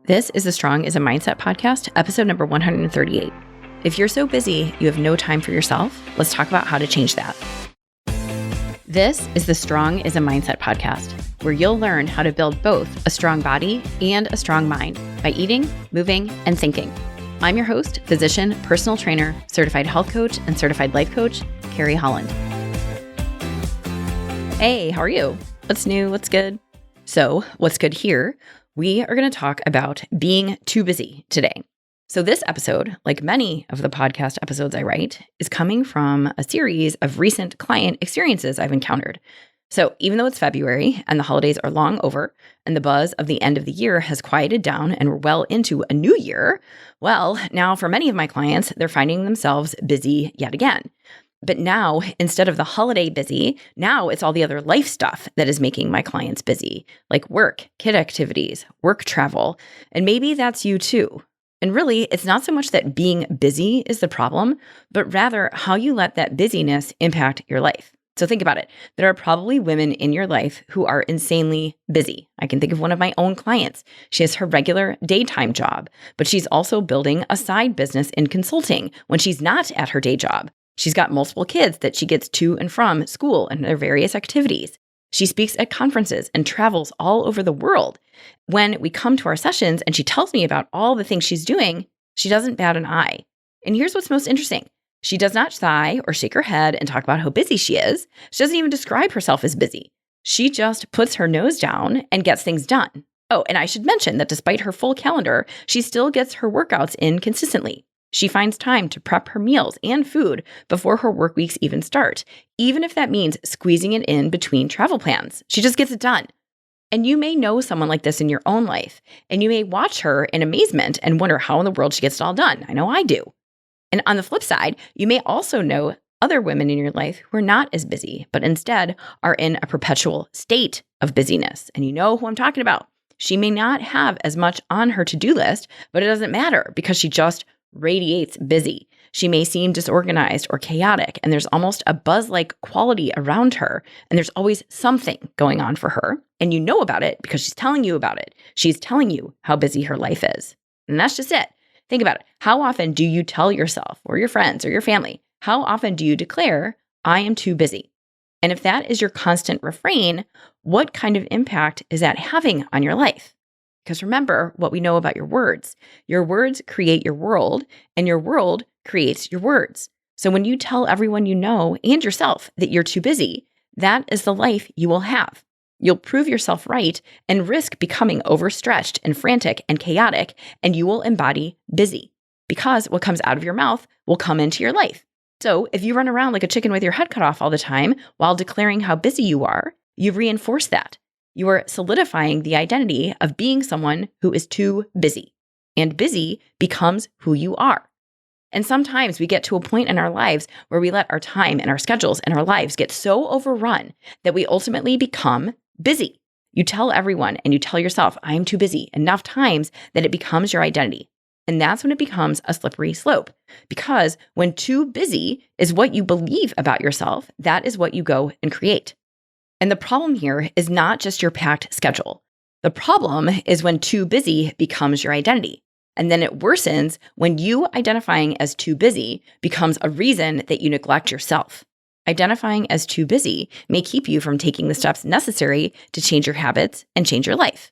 This is the Strong is a Mindset podcast, episode number 138. If you're so busy you have no time for yourself, let's talk about how to change that. This is the Strong is a Mindset podcast, where you'll learn how to build both a strong body and a strong mind by eating, moving, and thinking. I'm your host, physician, personal trainer, certified health coach, and certified life coach, Carrie Holland. Hey, how are you? What's new? What's good? So, what's good here? We are going to talk about being too busy today. So this episode, like many of the podcast episodes I write, is coming from a series of recent client experiences I've encountered. So even though it's February and the holidays are long over and the buzz of the end of the year has quieted down and we're well into a new year, well, now for many of my clients, they're finding themselves busy yet again. But now, instead of the holiday busy, now it's all the other life stuff that is making my clients busy, like work, kid activities, work travel, and maybe that's you too. And really, it's not so much that being busy is the problem, but rather how you let that busyness impact your life. So think about it. There are probably women in your life who are insanely busy. I can think of one of my own clients. She has her regular daytime job, but she's also building a side business in consulting when she's not at her day job. She's got multiple kids that she gets to and from school and their various activities. She speaks at conferences and travels all over the world. When we come to our sessions and she tells me about all the things she's doing, she doesn't bat an eye. And here's what's most interesting. She does not sigh or shake her head and talk about how busy she is. She doesn't even describe herself as busy. She just puts her nose down and gets things done. Oh, and I should mention that despite her full calendar, she still gets her workouts in consistently. She finds time to prep her meals and food before her work weeks even start, even if that means squeezing it in between travel plans. She just gets it done. And you may know someone like this in your own life, and you may watch her in amazement and wonder how in the world she gets it all done. I know I do. And on the flip side, you may also know other women in your life who are not as busy, but instead are in a perpetual state of busyness. And you know who I'm talking about. She may not have as much on her to-do list, but it doesn't matter because she just radiates busy. She may seem disorganized or chaotic, and there's almost a buzz-like quality around her, and there's always something going on for her. And you know about it because she's telling you about it. She's telling you how busy her life is. And that's just it. Think about it. How often do you tell yourself or your friends or your family, how often do you declare, I am too busy? And if that is your constant refrain, what kind of impact is that having on your life? Because remember what we know about your words. Your words create your world, and your world creates your words. So when you tell everyone you know and yourself that you're too busy, that is the life you will have. You'll prove yourself right and risk becoming overstretched and frantic and chaotic, and you will embody busy. Because what comes out of your mouth will come into your life. So if you run around like a chicken with your head cut off all the time while declaring how busy you are, you've reinforced that. You are solidifying the identity of being someone who is too busy, and busy becomes who you are. And sometimes we get to a point in our lives where we let our time and our schedules and our lives get so overrun that we ultimately become busy. You tell everyone and you tell yourself, I am too busy enough times that it becomes your identity. And that's when it becomes a slippery slope. Because when too busy is what you believe about yourself, that is what you go and create. And the problem here is not just your packed schedule. The problem is when too busy becomes your identity. And then it worsens when you identifying as too busy becomes a reason that you neglect yourself. Identifying as too busy may keep you from taking the steps necessary to change your habits and change your life.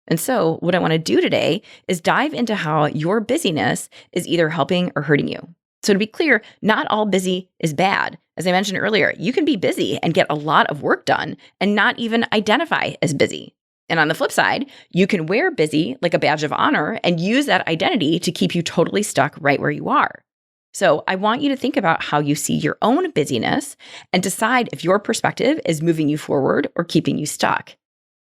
And so what I want to do today is dive into how your busyness is either helping or hurting you. So to be clear, not all busy is bad. As I mentioned earlier, you can be busy and get a lot of work done and not even identify as busy. And on the flip side, you can wear busy like a badge of honor and use that identity to keep you totally stuck right where you are. So I want you to think about how you see your own busyness and decide if your perspective is moving you forward or keeping you stuck.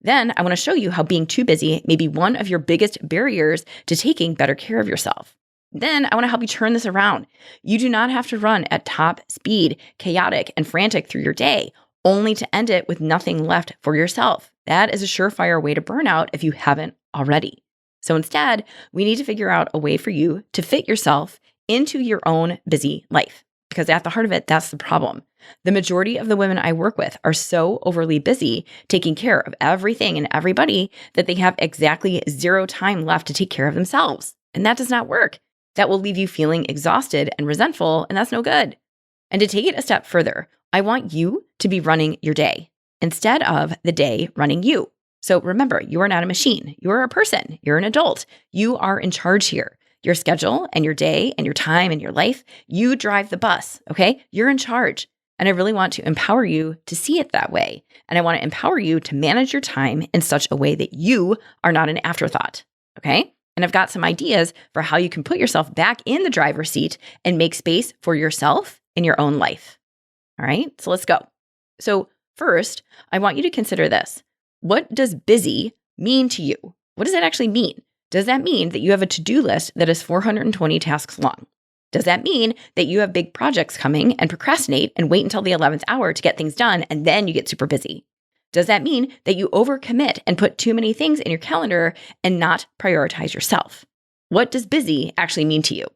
Then I want to show you how being too busy may be one of your biggest barriers to taking better care of yourself. Then I want to help you turn this around. You do not have to run at top speed, chaotic and frantic through your day, only to end it with nothing left for yourself. That is a surefire way to burn out if you haven't already. So instead, we need to figure out a way for you to fit yourself into your own busy life. Because at the heart of it, that's the problem. The majority of the women I work with are so overly busy taking care of everything and everybody that they have exactly zero time left to take care of themselves. And that does not work. That will leave you feeling exhausted and resentful, and that's no good. And to take it a step further, I want you to be running your day instead of the day running you. So remember, you are not a machine. You are a person. You're an adult. You are in charge here. Your schedule and your day and your time and your life, you drive the bus, okay? You're in charge. And I really want to empower you to see it that way. And I want to empower you to manage your time in such a way that you are not an afterthought, okay? And I've got some ideas for how you can put yourself back in the driver's seat and make space for yourself in your own life. All right, so let's go. So first, I want you to consider this. What does busy mean to you? What does that actually mean? Does that mean that you have a to-do list that is 420 tasks long? Does that mean that you have big projects coming and procrastinate and wait until the 11th hour to get things done and then you get super busy? Does that mean that you overcommit and put too many things in your calendar and not prioritize yourself? What does busy actually mean to you?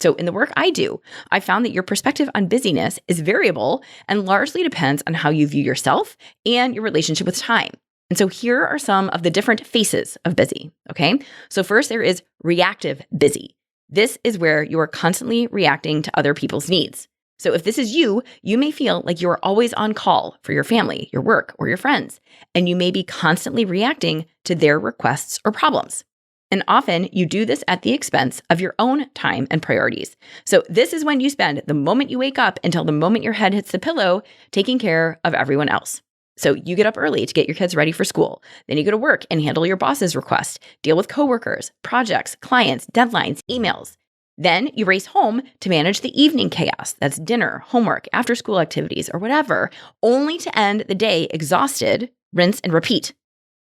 So in the work I do, I found that your perspective on busyness is variable and largely depends on how you view yourself and your relationship with time. And so here are some of the different faces of busy, okay? So first, there is reactive busy. This is where you are constantly reacting to other people's needs. So if this is you, you may feel like you are always on call for your family, your work, or your friends, and you may be constantly reacting to their requests or problems. And often you do this at the expense of your own time and priorities. So this is when you spend the moment you wake up until the moment your head hits the pillow taking care of everyone else. So you get up early to get your kids ready for school. Then you go to work and handle your boss's request, deal with coworkers, projects, clients, deadlines, emails. Then you race home to manage the evening chaos. That's dinner, homework, after school activities, or whatever, only to end the day exhausted, rinse and repeat.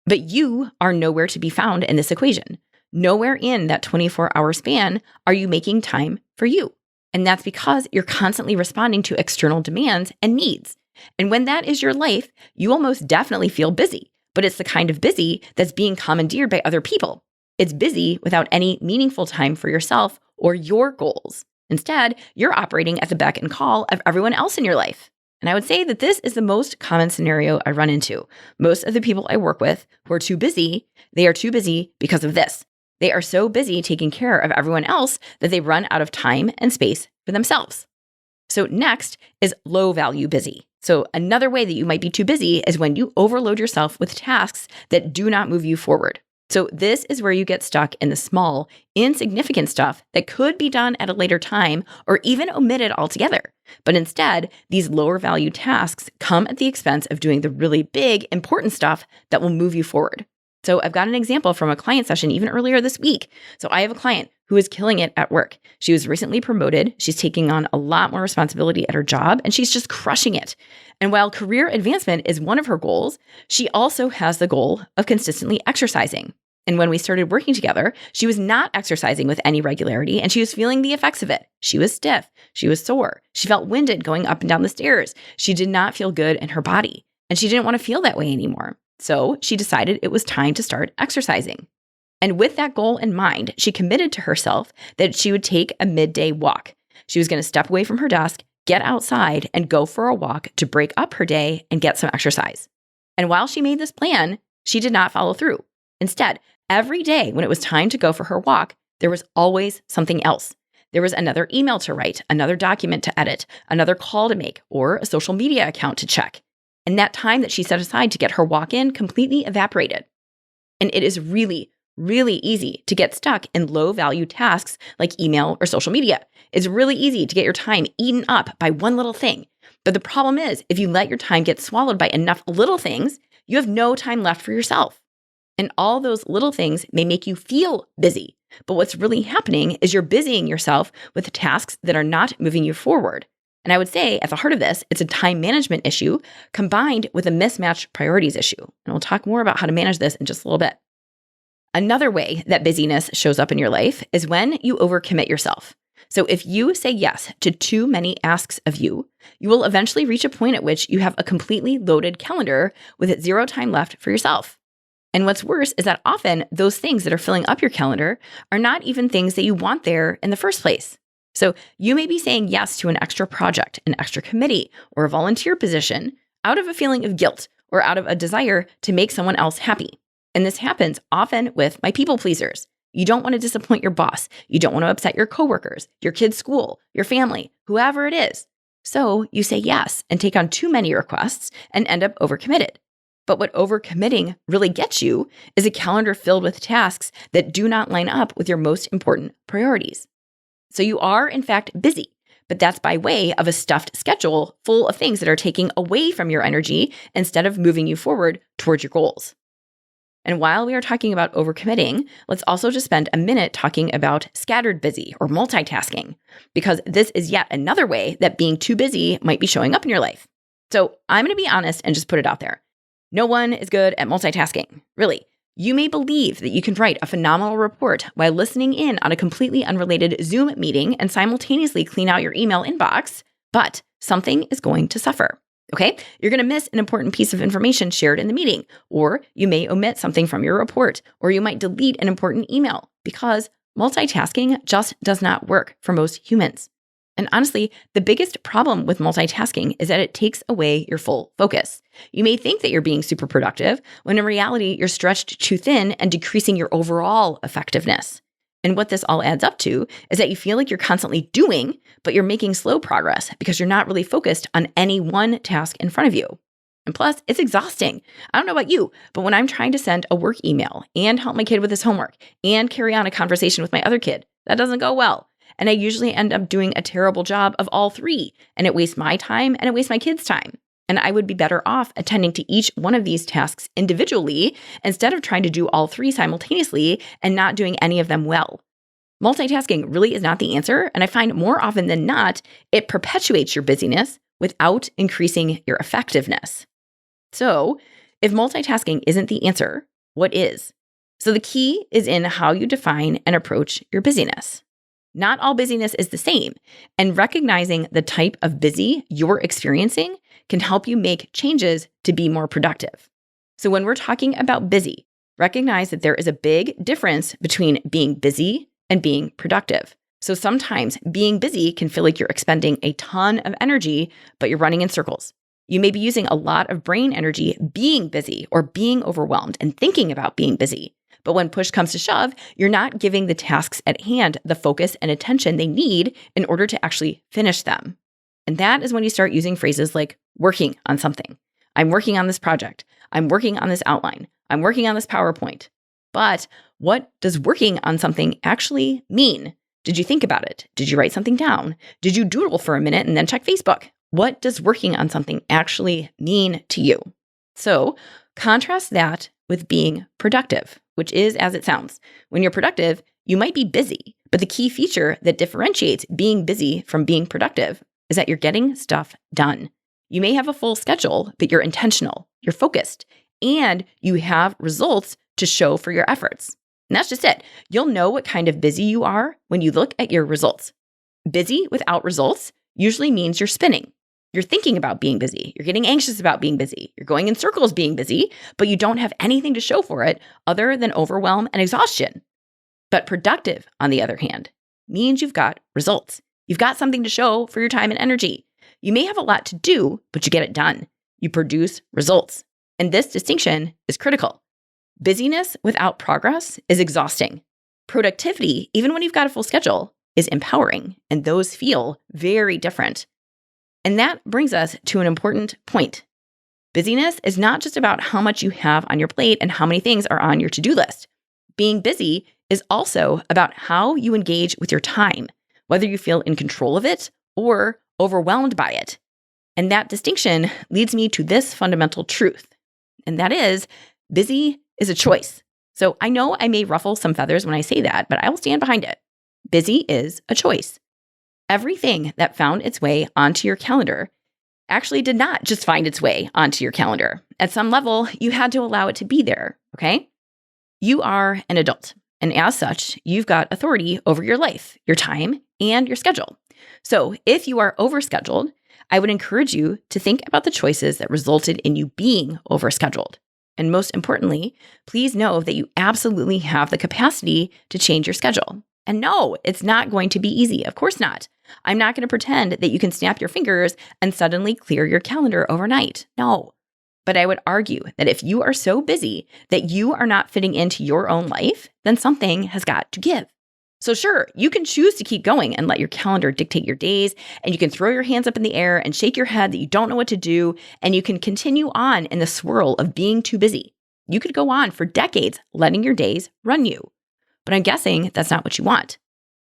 But you are nowhere to be found in this equation. Nowhere in that 24-hour span are you making time for you. And that's because you're constantly responding to external demands and needs. And when that is your life, you will most definitely feel busy, but it's the kind of busy that's being commandeered by other people. It's busy without any meaningful time for yourself or your goals. Instead, you're operating at the beck and call of everyone else in your life. And I would say that this is the most common scenario I run into. Most of the people I work with who are too busy, they are too busy because of this. They are so busy taking care of everyone else that they run out of time and space for themselves. So next is low value busy. So another way that you might be too busy is when you overload yourself with tasks that do not move you forward. So this is where you get stuck in the small, insignificant stuff that could be done at a later time or even omitted altogether. But instead, these lower value tasks come at the expense of doing the really big, important stuff that will move you forward. So I've got an example from a client session even earlier this week. So I have a client who is killing it at work. She was recently promoted. She's taking on a lot more responsibility at her job, and she's just crushing it. And while career advancement is one of her goals, she also has the goal of consistently exercising. And when we started working together, she was not exercising with any regularity, and she was feeling the effects of it. She was stiff. She was sore. She felt winded going up and down the stairs. She did not feel good in her body, and she didn't want to feel that way anymore. So she decided it was time to start exercising. And with that goal in mind, she committed to herself that she would take a midday walk. She was going to step away from her desk, get outside, and go for a walk to break up her day and get some exercise. And while she made this plan, she did not follow through. Instead, every day when it was time to go for her walk, there was always something else. There was another email to write, another document to edit, another call to make, or a social media account to check. And that time that she set aside to get her walk in completely evaporated. And it is really, really easy to get stuck in low-value tasks like email or social media. It's really easy to get your time eaten up by one little thing. But the problem is, if you let your time get swallowed by enough little things, you have no time left for yourself. And all those little things may make you feel busy. But what's really happening is you're busying yourself with tasks that are not moving you forward. And I would say at the heart of this, it's a time management issue combined with a mismatched priorities issue. And we'll talk more about how to manage this in just a little bit. Another way that busyness shows up in your life is when you overcommit yourself. So if you say yes to too many asks of you, you will eventually reach a point at which you have a completely loaded calendar with zero time left for yourself. And what's worse is that often those things that are filling up your calendar are not even things that you want there in the first place. So you may be saying yes to an extra project, an extra committee, or a volunteer position out of a feeling of guilt or out of a desire to make someone else happy. And this happens often with my people pleasers. You don't want to disappoint your boss. You don't want to upset your coworkers, your kid's school, your family, whoever it is. So you say yes and take on too many requests and end up overcommitted. But what overcommitting really gets you is a calendar filled with tasks that do not line up with your most important priorities. So you are, in fact, busy, but that's by way of a stuffed schedule full of things that are taking away from your energy instead of moving you forward towards your goals. And while we are talking about overcommitting, let's also just spend a minute talking about scattered busy or multitasking, because this is yet another way that being too busy might be showing up in your life. So I'm going to be honest and just put it out there. No one is good at multitasking, really. You may believe that you can write a phenomenal report while listening in on a completely unrelated Zoom meeting and simultaneously clean out your email inbox, but something is going to suffer. Okay? You're going to miss an important piece of information shared in the meeting, or you may omit something from your report, or you might delete an important email because multitasking just does not work for most humans. And honestly, the biggest problem with multitasking is that it takes away your full focus. You may think that you're being super productive, when in reality, you're stretched too thin and decreasing your overall effectiveness. And what this all adds up to is that you feel like you're constantly doing, but you're making slow progress because you're not really focused on any one task in front of you. And plus, it's exhausting. I don't know about you, but when I'm trying to send a work email and help my kid with his homework and carry on a conversation with my other kid, that doesn't go well. And I usually end up doing a terrible job of all three, and it wastes my time and it wastes my kids' time. And I would be better off attending to each one of these tasks individually instead of trying to do all three simultaneously and not doing any of them well. Multitasking really is not the answer, and I find more often than not, it perpetuates your busyness without increasing your effectiveness. So, if multitasking isn't the answer, what is? So the key is in how you define and approach your busyness. Not all busyness is the same, and recognizing the type of busy you're experiencing can help you make changes to be more productive. So when we're talking about busy, recognize that there is a big difference between being busy and being productive. So sometimes being busy can feel like you're expending a ton of energy, but you're running in circles. You may be using a lot of brain energy being busy or being overwhelmed and thinking about being busy. But when push comes to shove, you're not giving the tasks at hand the focus and attention they need in order to actually finish them. And that is when you start using phrases like working on something. I'm working on this project. I'm working on this outline. I'm working on this PowerPoint. But what does working on something actually mean? Did you think about it? Did you write something down? Did you doodle for a minute and then check Facebook? What does working on something actually mean to you? So contrast that with being productive, which is as it sounds. When you're productive, you might be busy, but the key feature that differentiates being busy from being productive is that you're getting stuff done. You may have a full schedule, but you're intentional, you're focused, and you have results to show for your efforts. And that's just it. You'll know what kind of busy you are when you look at your results. Busy without results usually means you're spinning. You're thinking about being busy. You're getting anxious about being busy. You're going in circles being busy, but you don't have anything to show for it other than overwhelm and exhaustion. But productive, on the other hand, means you've got results. You've got something to show for your time and energy. You may have a lot to do, but you get it done. You produce results. And this distinction is critical. Busyness without progress is exhausting. Productivity, even when you've got a full schedule, is empowering, and those feel very different. And that brings us to an important point. Busyness is not just about how much you have on your plate and how many things are on your to-do list. Being busy is also about how you engage with your time, whether you feel in control of it or overwhelmed by it. And that distinction leads me to this fundamental truth, and that is busy is a choice. So I know I may ruffle some feathers when I say that, but I will stand behind it. Busy is a choice. Everything that found its way onto your calendar actually did not just find its way onto your calendar. At some level, you had to allow it to be there, okay? You are an adult, and as such, you've got authority over your life, your time, and your schedule. So if you are overscheduled, I would encourage you to think about the choices that resulted in you being overscheduled. And most importantly, please know that you absolutely have the capacity to change your schedule. And no, it's not going to be easy. Of course not. I'm not going to pretend that you can snap your fingers and suddenly clear your calendar overnight. No. But I would argue that if you are so busy that you are not fitting into your own life, then something has got to give. So sure, you can choose to keep going and let your calendar dictate your days, and you can throw your hands up in the air and shake your head that you don't know what to do, and you can continue on in the swirl of being too busy. You could go on for decades letting your days run you. But I'm guessing that's not what you want.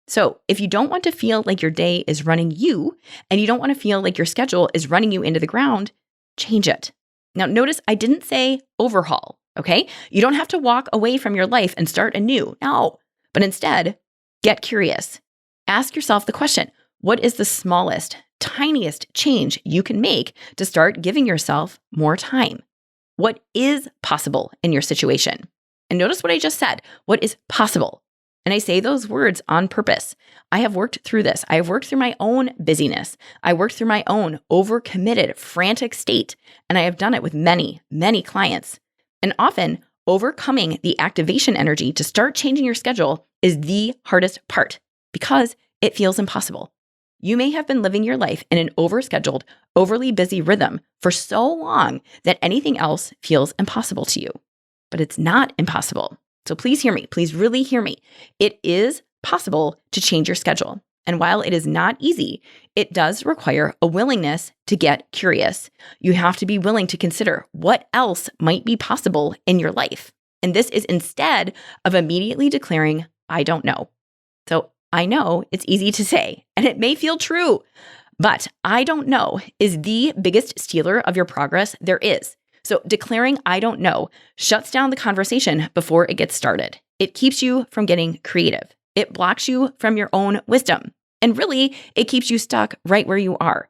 So if you don't want to feel like your day is running you, and you don't want to feel like your schedule is running you into the ground, change it. Now, notice I didn't say overhaul, okay? You don't have to walk away from your life and start anew. No, but instead, get curious. Ask yourself the question, what is the smallest, tiniest change you can make to start giving yourself more time? What is possible in your situation? And notice what I just said. What is possible? And I say those words on purpose. I have worked through this. I have worked through my own busyness. I worked through my own overcommitted, frantic state. And I have done it with many, many clients. And often, overcoming the activation energy to start changing your schedule is the hardest part because it feels impossible. You may have been living your life in an overscheduled, overly busy rhythm for so long that anything else feels impossible to you. But it's not impossible. So please hear me. Please really hear me. It is possible to change your schedule. And while it is not easy, it does require a willingness to get curious. You have to be willing to consider what else might be possible in your life. And this is instead of immediately declaring, I don't know. So I know it's easy to say, and it may feel true, but I don't know is the biggest stealer of your progress there is. So declaring I don't know shuts down the conversation before it gets started. It keeps you from getting creative. It blocks you from your own wisdom. And really, it keeps you stuck right where you are.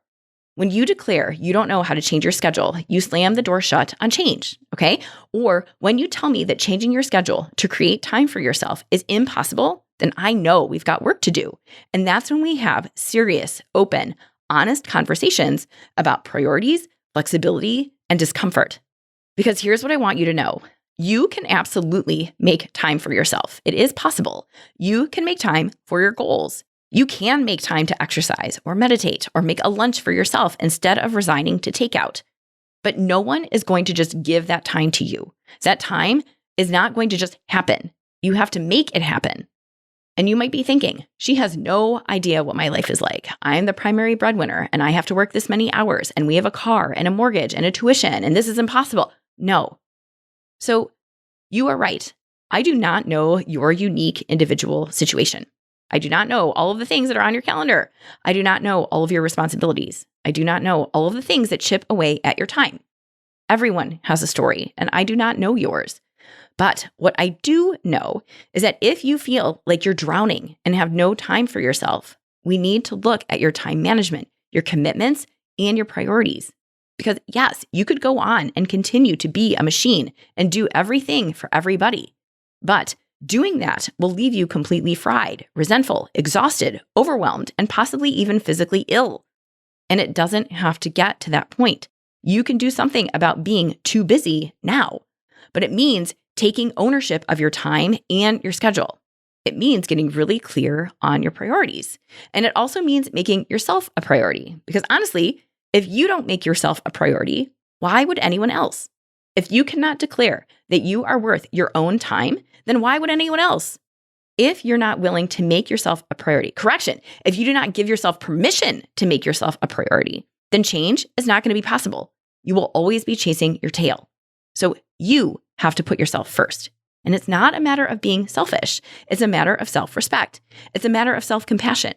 When you declare you don't know how to change your schedule, you slam the door shut on change, okay? Or when you tell me that changing your schedule to create time for yourself is impossible, then I know we've got work to do. And that's when we have serious, open, honest conversations about priorities, flexibility, and discomfort. Because here's what I want you to know. You can absolutely make time for yourself. It is possible. You can make time for your goals. You can make time to exercise or meditate or make a lunch for yourself instead of resigning to takeout. But no one is going to just give that time to you. That time is not going to just happen. You have to make it happen. And you might be thinking, she has no idea what my life is like. I'm the primary breadwinner and I have to work this many hours and we have a car and a mortgage and a tuition and this is impossible. No. So you are right. I do not know your unique individual situation. I do not know all of the things that are on your calendar. I do not know all of your responsibilities. I do not know all of the things that chip away at your time. Everyone has a story, and I do not know yours. But what I do know is that if you feel like you're drowning and have no time for yourself, we need to look at your time management, your commitments, and your priorities. Because yes, you could go on and continue to be a machine and do everything for everybody. But doing that will leave you completely fried, resentful, exhausted, overwhelmed, and possibly even physically ill. And it doesn't have to get to that point. You can do something about being too busy now. But it means taking ownership of your time and your schedule. It means getting really clear on your priorities. And it also means making yourself a priority. Because honestly, if you don't make yourself a priority, why would anyone else? If you cannot declare that you are worth your own time, then why would anyone else? If you're not willing to make yourself a priority, if you do not give yourself permission to make yourself a priority, then change is not going to be possible. You will always be chasing your tail. So you have to put yourself first. And it's not a matter of being selfish. It's a matter of self-respect. It's a matter of self-compassion.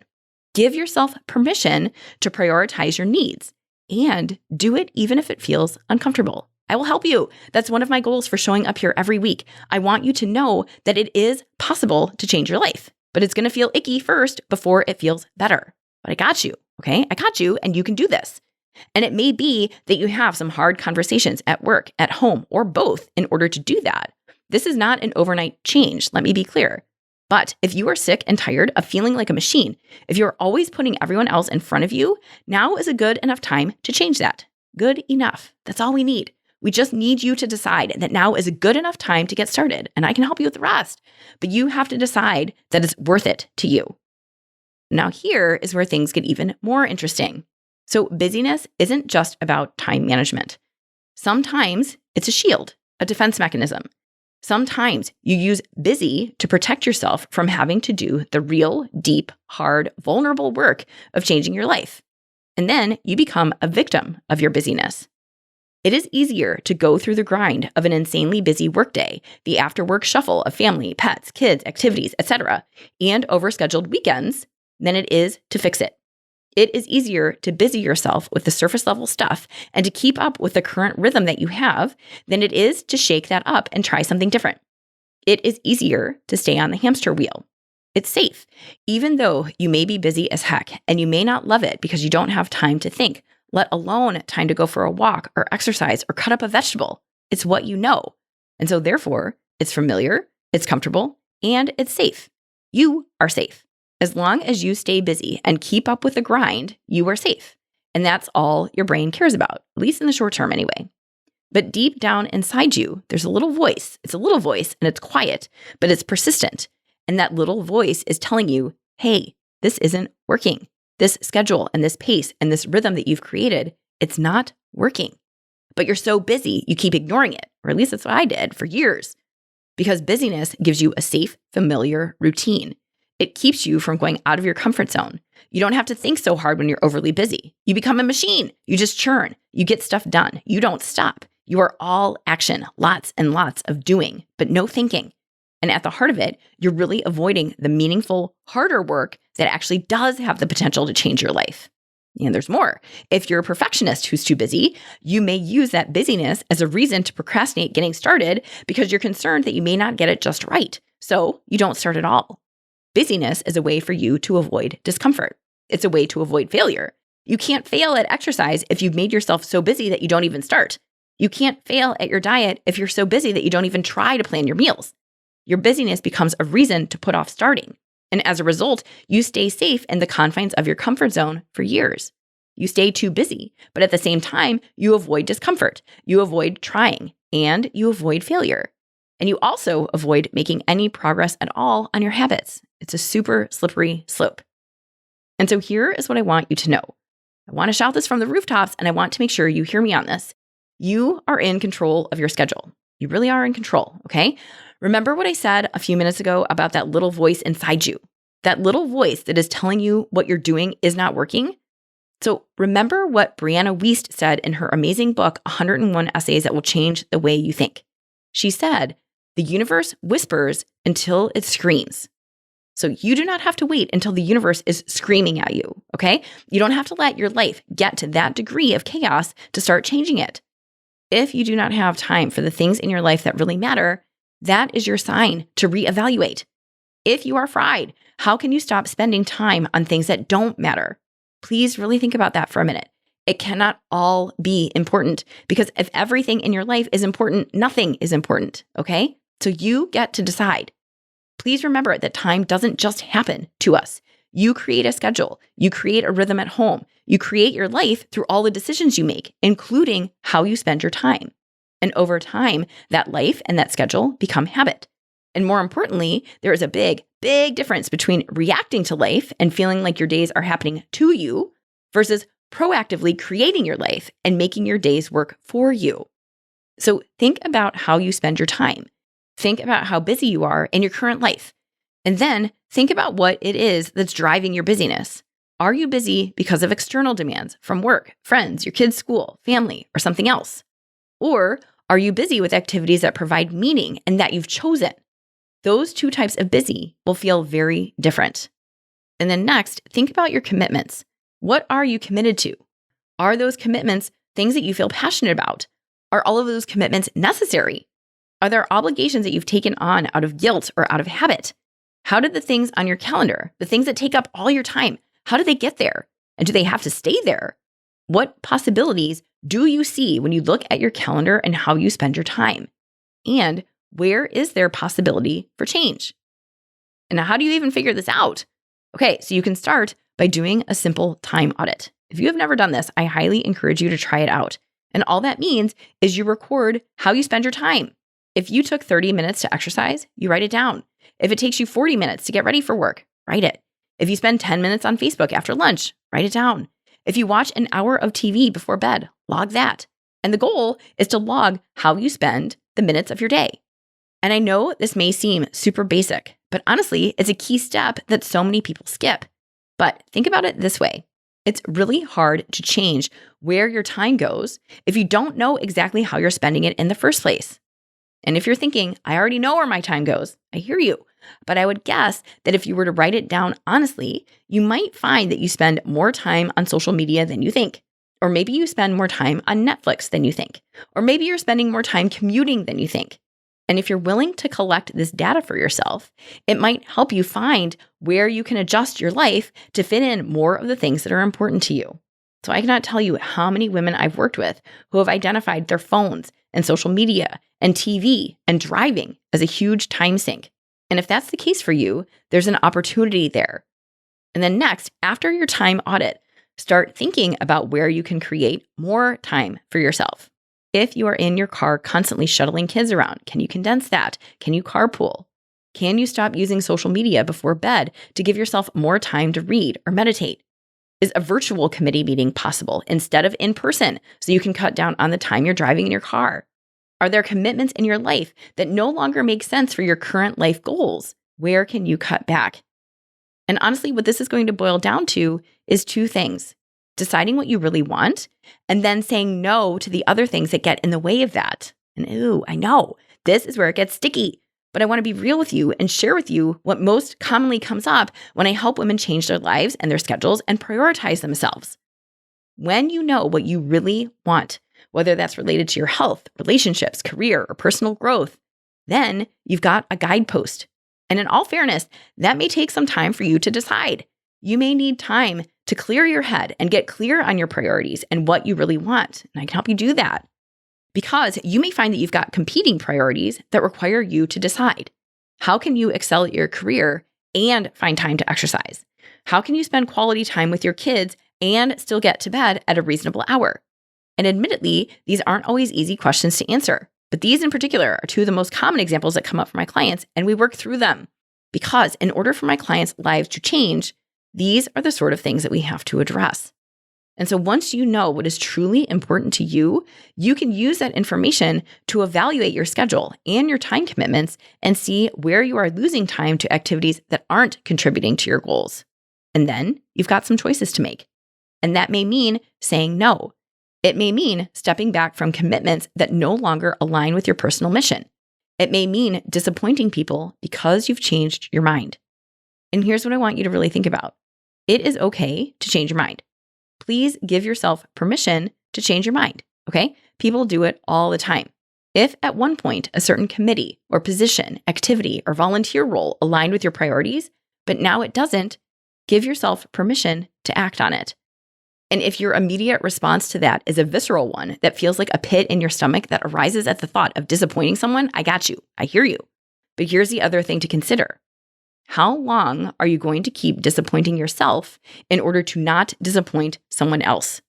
Give yourself permission to prioritize your needs and do it even if it feels uncomfortable. I will help you. That's one of my goals for showing up here every week. I want you to know that it is possible to change your life, but it's going to feel icky first before it feels better. But I got you, okay? I got you, and you can do this. And it may be that you have some hard conversations at work, at home, or both in order to do that. This is not an overnight change, let me be clear. But if you are sick and tired of feeling like a machine, if you're always putting everyone else in front of you, now is a good enough time to change that. Good enough. That's all we need. We just need you to decide that now is a good enough time to get started, and I can help you with the rest. But you have to decide that it's worth it to you. Now, here is where things get even more interesting. So busyness isn't just about time management. Sometimes it's a shield, a defense mechanism. Sometimes you use busy to protect yourself from having to do the real, deep, hard, vulnerable work of changing your life. And then you become a victim of your busyness. It is easier to go through the grind of an insanely busy workday, the after-work shuffle of family, pets, kids, activities, etc., and overscheduled weekends than it is to fix it. It is easier to busy yourself with the surface level stuff and to keep up with the current rhythm that you have than it is to shake that up and try something different. It is easier to stay on the hamster wheel. It's safe, even though you may be busy as heck and you may not love it because you don't have time to think, let alone time to go for a walk or exercise or cut up a vegetable. It's what you know. And so therefore, it's familiar, it's comfortable, and it's safe. You are safe. As long as you stay busy and keep up with the grind, you are safe. And that's all your brain cares about, at least in the short term anyway. But deep down inside you, there's a little voice. It's a little voice and it's quiet, but it's persistent. And that little voice is telling you, hey, this isn't working. This schedule and this pace and this rhythm that you've created, it's not working. But you're so busy, you keep ignoring it. Or at least that's what I did for years. Because busyness gives you a safe, familiar routine. It keeps you from going out of your comfort zone. You don't have to think so hard when you're overly busy. You become a machine. You just churn. You get stuff done. You don't stop. You are all action, lots and lots of doing, but no thinking. And at the heart of it, you're really avoiding the meaningful, harder work that actually does have the potential to change your life. And there's more. If you're a perfectionist who's too busy, you may use that busyness as a reason to procrastinate getting started because you're concerned that you may not get it just right. So you don't start at all. Busyness is a way for you to avoid discomfort. It's a way to avoid failure. You can't fail at exercise if you've made yourself so busy that you don't even start. You can't fail at your diet if you're so busy that you don't even try to plan your meals. Your busyness becomes a reason to put off starting. And as a result, you stay safe in the confines of your comfort zone for years. You stay too busy, but at the same time, you avoid discomfort. You avoid trying, and you avoid failure. And you also avoid making any progress at all on your habits. It's a super slippery slope. And so here is what I want you to know. I want to shout this from the rooftops, and I want to make sure you hear me on this. You are in control of your schedule. You really are in control, okay? Remember what I said a few minutes ago about that little voice inside you? That little voice that is telling you what you're doing is not working? So remember what Brianna Wiest said in her amazing book, 101 Essays That Will Change the Way You Think. She said, the universe whispers until it screams. So you do not have to wait until the universe is screaming at you, okay? You don't have to let your life get to that degree of chaos to start changing it. If you do not have time for the things in your life that really matter, that is your sign to reevaluate. If you are fried, how can you stop spending time on things that don't matter? Please really think about that for a minute. It cannot all be important because if everything in your life is important, nothing is important, okay? So you get to decide. Please remember that time doesn't just happen to us. You create a schedule. You create a rhythm at home. You create your life through all the decisions you make, including how you spend your time. And over time, that life and that schedule become habit. And more importantly, there is a big, big difference between reacting to life and feeling like your days are happening to you versus proactively creating your life and making your days work for you. So think about how you spend your time. Think about how busy you are in your current life. And then think about what it is that's driving your busyness. Are you busy because of external demands from work, friends, your kids' school, family, or something else? Or are you busy with activities that provide meaning and that you've chosen? Those two types of busy will feel very different. And then next, think about your commitments. What are you committed to? Are those commitments things that you feel passionate about? Are all of those commitments necessary? Are there obligations that you've taken on out of guilt or out of habit? How did the things on your calendar, the things that take up all your time, how do they get there? And do they have to stay there? What possibilities do you see when you look at your calendar and how you spend your time? And where is there possibility for change? And now, how do you even figure this out? Okay, so you can start by doing a simple time audit. If you have never done this, I highly encourage you to try it out. And all that means is you record how you spend your time. If you took 30 minutes to exercise, you write it down. If it takes you 40 minutes to get ready for work, write it. If you spend 10 minutes on Facebook after lunch, write it down. If you watch an hour of TV before bed, log that. And the goal is to log how you spend the minutes of your day. And I know this may seem super basic, but honestly, it's a key step that so many people skip. But think about it this way. It's really hard to change where your time goes if you don't know exactly how you're spending it in the first place. And if you're thinking, I already know where my time goes, I hear you. But I would guess that if you were to write it down honestly, you might find that you spend more time on social media than you think. Or maybe you spend more time on Netflix than you think. Or maybe you're spending more time commuting than you think. And if you're willing to collect this data for yourself, it might help you find where you can adjust your life to fit in more of the things that are important to you. So I cannot tell you how many women I've worked with who have identified their phones and social media and TV and driving as a huge time sink. And if that's the case for you, there's an opportunity there. And then next, after your time audit, start thinking about where you can create more time for yourself. If you are in your car constantly shuttling kids around, can you condense that? Can you carpool? Can you stop using social media before bed to give yourself more time to read or meditate? Is a virtual committee meeting possible instead of in person so you can cut down on the time you're driving in your car? Are there commitments in your life that no longer make sense for your current life goals? Where can you cut back? And honestly, what this is going to boil down to is two things: deciding what you really want, and then saying no to the other things that get in the way of that. And ooh, I know, this is where it gets sticky. But I want to be real with you and share with you what most commonly comes up when I help women change their lives and their schedules and prioritize themselves. When you know what you really want, whether that's related to your health, relationships, career, or personal growth, then you've got a guidepost. And in all fairness, that may take some time for you to decide. You may need time to clear your head and get clear on your priorities and what you really want. And I can help you do that. Because you may find that you've got competing priorities that require you to decide. How can you excel at your career and find time to exercise? How can you spend quality time with your kids and still get to bed at a reasonable hour? And admittedly, these aren't always easy questions to answer. But these in particular are two of the most common examples that come up for my clients, and we work through them. Because in order for my clients' lives to change, these are the sort of things that we have to address. And so once you know what is truly important to you, you can use that information to evaluate your schedule and your time commitments and see where you are losing time to activities that aren't contributing to your goals. And then you've got some choices to make. And that may mean saying no. It may mean stepping back from commitments that no longer align with your personal mission. It may mean disappointing people because you've changed your mind. And here's what I want you to really think about. It is okay to change your mind. Please give yourself permission to change your mind, okay? People do it all the time. If at one point a certain committee or position, activity, or volunteer role aligned with your priorities, but now it doesn't, give yourself permission to act on it. And if your immediate response to that is a visceral one that feels like a pit in your stomach that arises at the thought of disappointing someone, I got you. I hear you. But here's the other thing to consider. How long are you going to keep disappointing yourself in order to not disappoint someone else?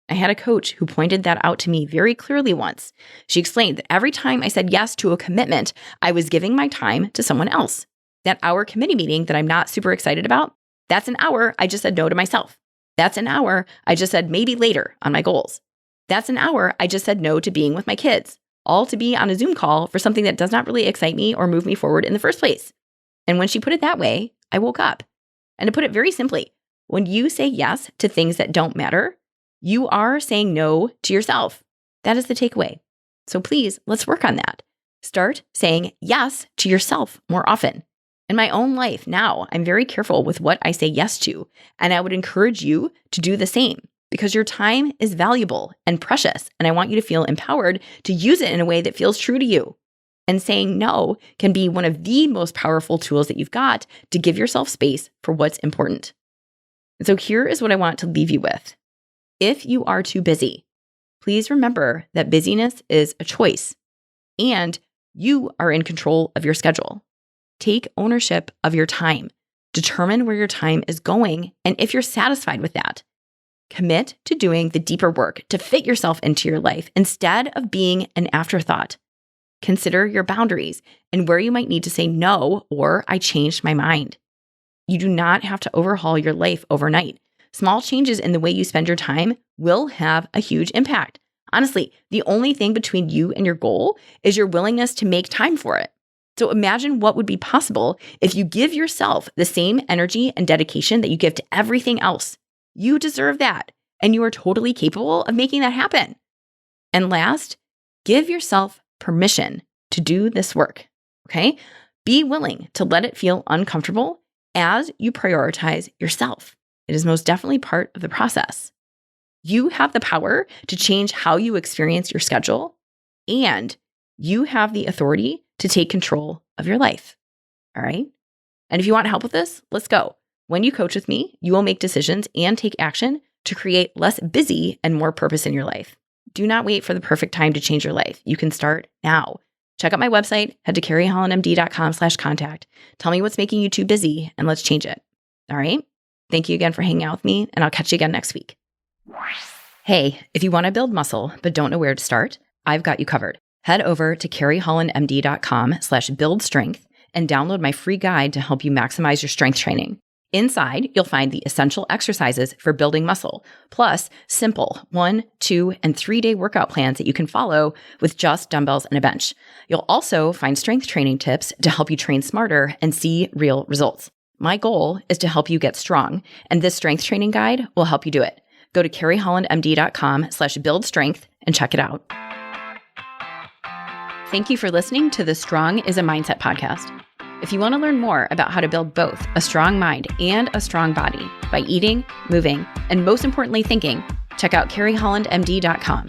I had a coach who pointed that out to me very clearly once. She explained that every time I said yes to a commitment, I was giving my time to someone else. That hour committee meeting that I'm not super excited about, that's an hour I just said no to myself. That's an hour I just said maybe later on my goals. That's an hour I just said no to being with my kids, all to be on a Zoom call for something that does not really excite me or move me forward in the first place. And when she put it that way, I woke up. And to put it very simply, when you say yes to things that don't matter, you are saying no to yourself. That is the takeaway. So please, let's work on that. Start saying yes to yourself more often. In my own life now, I'm very careful with what I say yes to, and I would encourage you to do the same because your time is valuable and precious, and I want you to feel empowered to use it in a way that feels true to you. And saying no can be one of the most powerful tools that you've got to give yourself space for what's important. And so here is what I want to leave you with. If you are too busy, please remember that busyness is a choice and you are in control of your schedule. Take ownership of your time. Determine where your time is going and if you're satisfied with that. Commit to doing the deeper work to fit yourself into your life instead of being an afterthought. Consider your boundaries and where you might need to say no or I changed my mind. You do not have to overhaul your life overnight. Small changes in the way you spend your time will have a huge impact. Honestly, the only thing between you and your goal is your willingness to make time for it. So imagine what would be possible if you give yourself the same energy and dedication that you give to everything else. You deserve that, and you are totally capable of making that happen. And last, give yourself permission to do this work, okay? Be willing to let it feel uncomfortable as you prioritize yourself. It is most definitely part of the process. You have the power to change how you experience your schedule, and you have the authority to take control of your life, all right? And if you want help with this, let's go. When you coach with me, you will make decisions and take action to create less busy and more purpose in your life. Do not wait for the perfect time to change your life. You can start now. Check out my website, head to carriehollandmd.com/contact. Tell me what's making you too busy and let's change it. All right? Thank you again for hanging out with me, and I'll catch you again next week. Hey, if you want to build muscle but don't know where to start, I've got you covered. Head over to carriehollandmd.com/buildstrength and download my free guide to help you maximize your strength training. Inside, you'll find the essential exercises for building muscle, plus simple 1, 2, and 3-day workout plans that you can follow with just dumbbells and a bench. You'll also find strength training tips to help you train smarter and see real results. My goal is to help you get strong, and this strength training guide will help you do it. Go to carriehollandmd.com/buildstrength and check it out. Thank you for listening to the Strong is a Mindset podcast. If you want to learn more about how to build both a strong mind and a strong body by eating, moving, and most importantly, thinking, check out carriehollandmd.com.